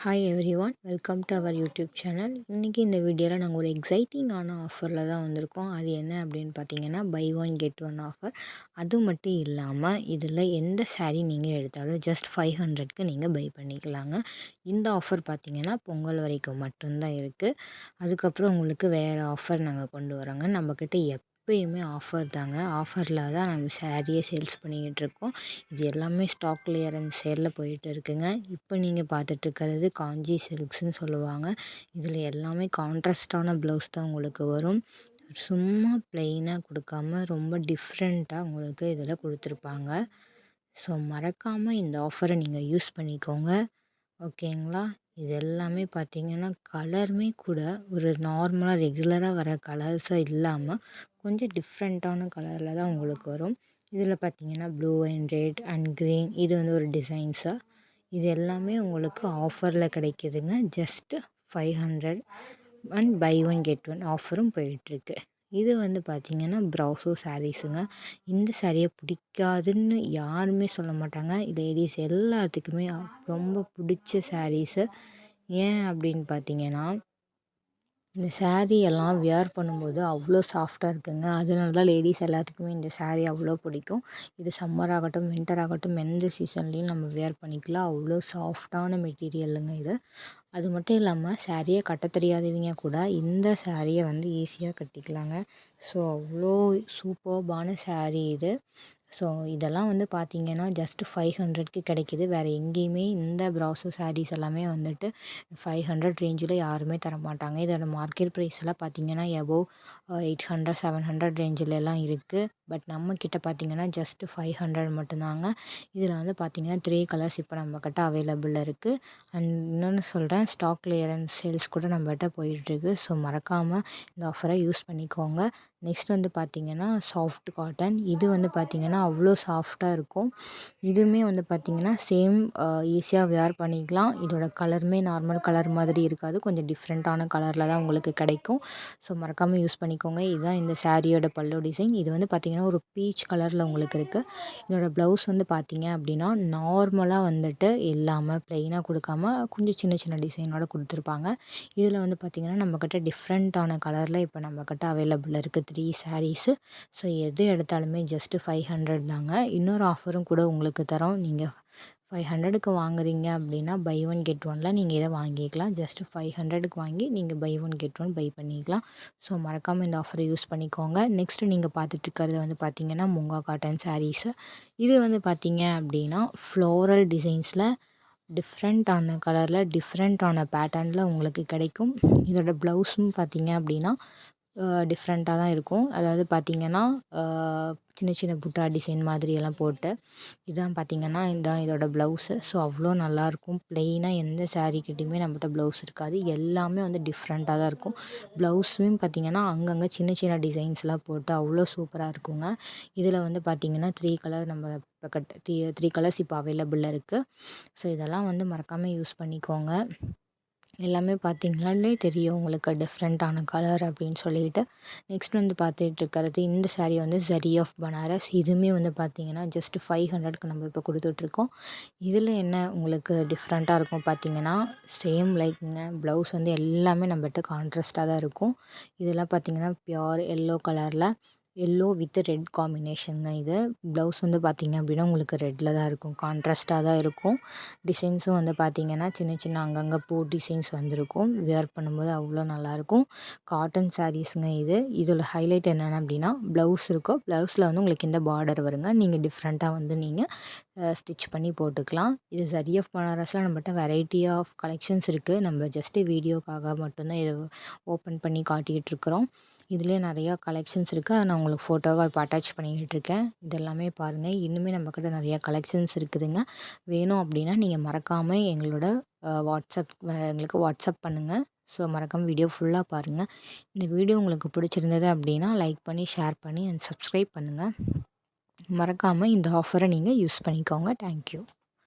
Hi everyone, welcome to our YouTube channel. இன்றைக்கி இந்த வீடியோவில் நாங்கள் ஒரு எக்ஸைட்டிங்கான ஆஃபரில் தான் வந்திருக்கோம். அது என்ன அப்படின்னு பார்த்தீங்கன்னா, buy one get one offer. அது மட்டும் இல்லாமல் இதில் எந்த saree நீங்கள் எடுத்தாலும் ஜஸ்ட் 500க்கு நீங்கள் பை பண்ணிக்கலாங்க. இந்த ஆஃபர் பார்த்தீங்கன்னா பொங்கல் வரைக்கும் மட்டும்தான் இருக்குது. அதுக்கப்புறம் உங்களுக்கு வேறு ஆஃபர் நாங்கள் கொண்டு வரோங்க. நம்மக்கிட்ட எப்பயுமே ஆஃபர் தாங்க. ஆஃபரில் தான் நம்ம சேரீயே சேல்ஸ் பண்ணிக்கிட்டுருக்கோம். இது எல்லாமே ஸ்டாக் கிளியரன்ஸ் சேலில் போயிட்டு இருக்குங்க. இப்போ நீங்கள் பார்த்துட்ருக்கிறது காஞ்சி சில்க்ஸ்ன்னு சொல்லுவாங்க. இதில் எல்லாமே கான்ட்ராஸ்டான ப்ளவுஸ் தான் உங்களுக்கு வரும். சும்மா ப்ளெயினாக கொடுக்காம ரொம்ப டிஃப்ரெண்ட்டாக உங்களுக்கு இதில் கொடுத்துருப்பாங்க. ஸோ மறக்காமல் இந்த ஆஃபரை நீங்கள் யூஸ் பண்ணிக்கோங்க. ஓகேங்களா? இது எல்லாமே பார்த்தீங்கன்னா கலருமே கூட ஒரு நார்மலாக ரெகுலராக வர கலர்ஸாக இல்லாமல் கொஞ்சம் டிஃப்ரெண்ட்டான கலரில் தான் உங்களுக்கு வரும். இதில் பார்த்தீங்கன்னா blue and red and green இது வந்து ஒரு டிசைன்ஸாக இது எல்லாமே உங்களுக்கு ஆஃபரில் கிடைக்கிதுங்க. Just 500 and buy one get one ஆஃபரும் போயிட்டுருக்கு. இது வந்து பார்த்திங்கன்னா ப்ராசோ சாரீஸுங்க. இந்த சாரியை பிடிக்காதுன்னு யாருமே சொல்ல மாட்டாங்க. லேடீஸ் எல்லாத்துக்குமே ரொம்ப பிடிச்ச சாரீஸு. ஏன் அப்படின்னு பார்த்தீங்கன்னா, இந்த saree எல்லாம் வியர் பண்ணும்போது அவ்வளோ சாஃப்டாக இருக்குங்க. அதனால தான் லேடீஸ் எல்லாத்துக்குமே இந்த saree அவ்வளோ பிடிக்கும். இது சம்மர் ஆகட்டும், வின்டர் ஆகட்டும் எந்த சீசன்லேயும் நம்ம வியர் பண்ணிக்கலாம். அவ்வளோ சாஃப்டான மெட்டீரியலுங்க இது. அது மட்டும் இல்லாமல் சாரியை கட்ட தெரியாதவங்க கூட இந்த சாரியை வந்து ஈஸியாக கட்டிக்கலாங்க. ஸோ அவ்வளோ சூப்பர்பான saree இது. ஸோ இதெல்லாம் வந்து பார்த்திங்கன்னா ஜஸ்ட்டு 500க்கு கிடைக்கிது. வேறு எங்கேயுமே இந்த ப்ராசோ சாரீஸ் எல்லாமே வந்துட்டு 500 ரேஞ்சில் யாருமே தரமாட்டாங்க. இதோட மார்க்கெட் ப்ரைஸ் எல்லாம் பார்த்திங்கன்னா எபோவ் 800 700 ரேஞ்சிலலாம் இருக்குது. பட் நம்மக்கிட்ட பார்த்திங்கன்னா ஜஸ்ட்டு 500 மட்டும்தாங்க. இதில் வந்து பார்த்திங்கன்னா 3 கலர்ஸ் இப்போ நம்மக்கிட்ட அவைலபிள் இருக்குது. அண்ட் இன்னொன்று சொல்கிறேன், ஸ்டாக் கிளியரன்ஸ் சேல்ஸ் கூட நம்மகிட்ட போயிட்டுருக்கு. ஸோ மறக்காமல் இந்த ஆஃபரை யூஸ் பண்ணிக்கோங்க. நெக்ஸ்ட் வந்து பார்த்திங்கன்னா சாஃப்ட் காட்டன். இது வந்து பார்த்திங்கன்னா அவ்வளோ சாஃப்டாக இருக்கும். இதுவுமே வந்து பார்த்திங்கன்னா சேம் ஈஸியாக வியர் பண்ணிக்கலாம். இதோட கலருமே நார்மல் கலர் மாதிரி இருக்காது. கொஞ்சம் டிஃப்ரெண்ட்டான கலரில் தான் உங்களுக்கு கிடைக்கும். ஸோ மறக்காமல் யூஸ் பண்ணிக்கோங்க. இதுதான் இந்த சாரியோட பல்லு டிசைன். இது வந்து பார்த்திங்கன்னா ஒரு பீச் கலரில் உங்களுக்கு இருக்குது. இதோட ப்ளவுஸ் வந்து பார்த்திங்க அப்படின்னா நார்மலாக வந்துட்டு இல்லாமல் ப்ளெயினாக கொடுக்காம கொஞ்சம் சின்ன சின்ன டிசைனோட கொடுத்துருப்பாங்க. இதில் வந்து பார்த்திங்கன்னா நம்மக்கிட்ட டிஃப்ரெண்ட்டான கலரில் இப்போ நம்மக்கிட்ட அவைலபிள் இருக்குது 3 சாரீஸு. ஸோ எது எடுத்தாலுமே ஜஸ்ட்டு 500 தாங்க. இன்னொரு ஆஃபரும் கூட உங்களுக்கு தரோம். நீங்கள் 500க்கு வாங்குறீங்க அப்படின்னா பை ஒன் கெட் ஒனில் நீங்கள் இதை வாங்கிக்கலாம். ஜஸ்ட்டு 500க்கு வாங்கி நீங்கள் buy one get one buy பண்ணிக்கலாம். ஸோ மறக்காமல் இந்த ஆஃபரை யூஸ் பண்ணிக்கோங்க. நெக்ஸ்ட்டு நீங்கள் பார்த்துட்ருக்கிறது வந்து பார்த்திங்கன்னா முங்கா காட்டன் சாரீஸு. இது வந்து பார்த்திங்க அப்படின்னா ஃப்ளோரல் டிசைன்ஸில் டிஃப்ரெண்ட்டான கலரில் டிஃப்ரெண்ட்டான பேட்டர்னில் உங்களுக்கு கிடைக்கும். இதோட ப்ளவுஸும் பார்த்திங்க அப்படின்னா டிஃப்ரெண்ட்டாக தான் இருக்கும். அதாவது பார்த்திங்கன்னா சின்ன சின்ன புட்டா டிசைன் மாதிரியெல்லாம் போட்டு இதான் பார்த்திங்கன்னா இதான் இதோட ப்ளவுஸு. ஸோ அவ்வளோ நல்லாயிருக்கும். ப்ளெயினாக எந்த சாரீக்கிட்டையுமே நம்மகிட்ட ப்ளவுஸ் இருக்காது. எல்லாமே வந்து டிஃப்ரெண்ட்டாக தான் இருக்கும். ப்ளவுஸும் பார்த்திங்கன்னா அங்கங்கே சின்ன சின்ன டிசைன்ஸ்லாம் போட்டு அவ்வளோ சூப்பராக இருக்குங்க. இதில் வந்து பார்த்திங்கன்னா 3 கலர் நம்ம பக்கத்து 3 கலர்ஸ் இப்போ அவைலபிளில் இருக்குது. ஸோ இதெல்லாம் வந்து மறக்காமல் யூஸ் பண்ணிக்கோங்க. எல்லாமே பார்த்திங்கனாலே தெரியும் உங்களுக்கு டிஃப்ரெண்ட்டான கலர் அப்படின்னு சொல்லிட்டு. நெக்ஸ்ட் வந்து பார்த்துட்ருக்கிறது இந்த சாரீ வந்து ஜரி ஆஃப் பனாரஸ். இதுவுமே வந்து பார்த்திங்கன்னா ஜஸ்ட்டு 500க்கு நம்ம இப்போ கொடுத்துட்ருக்கோம். இதில் என்ன உங்களுக்கு டிஃப்ரெண்ட்டாக இருக்கும் பார்த்திங்கன்னா சேம் லைக்குங்க. ப்ளவுஸ் வந்து எல்லாமே நம்மகிட்ட கான்ட்ராஸ்ட்டாக தான் இருக்கும். இதெல்லாம் பார்த்திங்கன்னா பியூர் எல்லோ கலரில் எல்லோ வித் ரெட் காம்பினேஷனுங்க இது. ப்ளவுஸ் வந்து பார்த்திங்க அப்படின்னா உங்களுக்கு ரெட்டில் தான் இருக்கும். கான்ட்ராஸ்ட்டாக தான் இருக்கும். டிசைன்ஸும் வந்து பார்த்திங்கன்னா சின்ன சின்ன அங்கங்கே பூ டிசைன்ஸ் வந்திருக்கும். வியர் பண்ணும்போது அவ்வளோ நல்லாயிருக்கும். காட்டன் சாரீஸுங்க இது. இதில் ஹைலைட் என்னென்ன அப்படின்னா ப்ளவுஸ் இருக்கும். ப்ளவுஸில் வந்து உங்களுக்கு இந்த பார்டர் வருங்க. நீங்கள் டிஃப்ரெண்ட்டாக வந்து நீங்கள் ஸ்டிச் பண்ணி போட்டுக்கலாம். இது ஜரி ஆஃப் பனாரஸில் நம்மகிட்ட வெரைட்டி ஆஃப் கலெக்ஷன்ஸ் இருக்குது. நம்ம ஜஸ்ட்டு வீடியோக்காக மட்டும்தான் இதை ஓப்பன் பண்ணி காட்டிக்கிட்டு இருக்கிறோம். இதுலேயே நிறையா கலெக்ஷன்ஸ் இருக்குது. அதை நான் உங்களுக்கு ஃபோட்டோவாக இப்போ அட்டாச் பண்ணிக்கிட்டு இருக்கேன். இதெல்லாமே பாருங்கள். இன்னுமே நம்மக்கிட்ட நிறையா கலெக்ஷன்ஸ் இருக்குதுங்க. வேணும் அப்படின்னா நீங்கள் மறக்காமல் எங்களோட எங்களுக்கு வாட்ஸ்அப் பண்ணுங்கள். ஸோ மறக்காமல் வீடியோ ஃபுல்லாக பாருங்கள். இந்த வீடியோ உங்களுக்கு பிடிச்சிருந்தது அப்படின்னா லைக் பண்ணி, ஷேர் பண்ணி அண்ட் சப்ஸ்கிரைப் பண்ணுங்கள். மறக்காமல் இந்த ஆஃபரை நீங்கள் யூஸ் பண்ணிக்கோங்க. தேங்க்யூ.